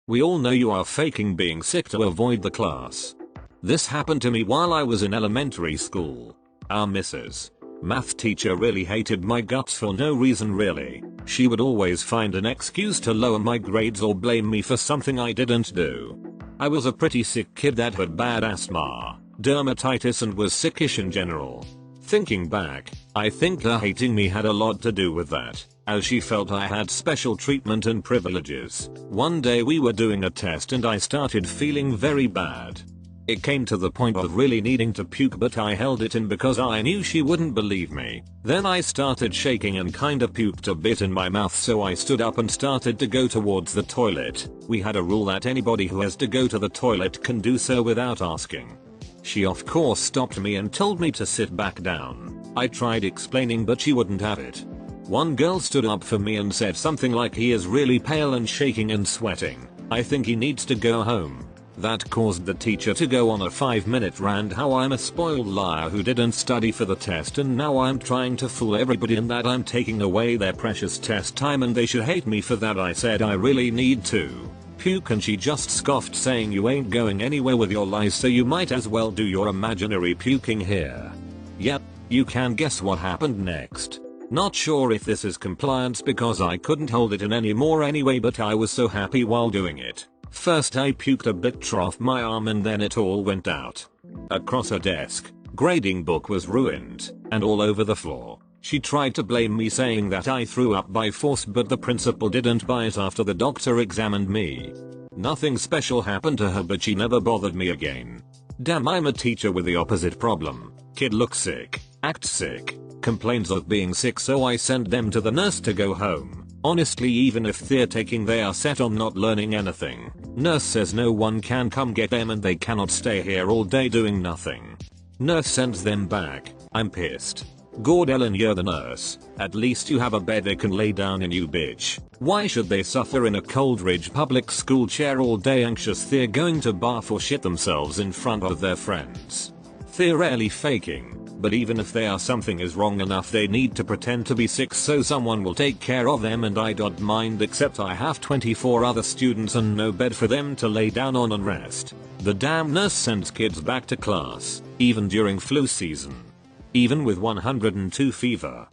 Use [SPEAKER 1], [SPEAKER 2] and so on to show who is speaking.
[SPEAKER 1] We all know you are faking being sick to avoid the class. This happened to me while I was in elementary school. Our Mrs. Math teacher really hated my guts for no reason really. She would always find an excuse to lower my grades or blame me for something I didn't do. I was a pretty sick kid that had bad asthma, dermatitis and was sickish in general. Thinking back, I think her hating me had a lot to do with that, as she felt I had special treatment and privileges. One day we were doing a test and I started feeling very bad. It came to the point of really needing to puke, but I held it in because I knew she wouldn't believe me. Then I started shaking and kinda puked a bit in my mouth, so I stood up and started to go towards the toilet. We had a rule that anybody who has to go to the toilet can do so without asking. She of course stopped me and told me to sit back down. I tried explaining but she wouldn't have it. One girl stood up for me and said something like, "He is really pale and shaking and sweating. I think he needs to go home." That caused the teacher to go on a 5-minute rant how I'm a spoiled liar who didn't study for the test and now I'm trying to fool everybody and that I'm taking away their precious test time and they should hate me for that. I said I really need to puke and she just scoffed, saying you ain't going anywhere with your lies, so you might as well do your imaginary puking here. Yep, you can guess what happened next. Not sure if this is compliance because I couldn't hold it in anymore anyway, but I was so happy while doing it. First I puked a bit off my arm and then it all went out. Across her desk, grading book was ruined, and all over the floor. She tried to blame me, saying that I threw up by force, but the principal didn't buy it after the doctor examined me. Nothing special happened to her, but she never bothered me again. Damn, I'm a teacher with the opposite problem. Kid looks sick, acts sick, complains of being sick, so I send them to the nurse to go home. Honestly, even if they're taking, they are set on not learning anything. Nurse says no one can come get them and they cannot stay here all day doing nothing. Nurse sends them back. I'm pissed. God, Ellen, you're the nurse. At least you have a bed they can lay down in, you bitch. Why should they suffer in a Coldridge public school chair all day anxious they're going to barf or shit themselves in front of their friends? They're rarely faking. But even if they are, something is wrong enough they need to pretend to be sick so someone will take care of them, and I don't mind, except I have 24 other students and no bed for them to lay down on and rest. The damn nurse sends kids back to class, even during flu season. Even with 102 fever.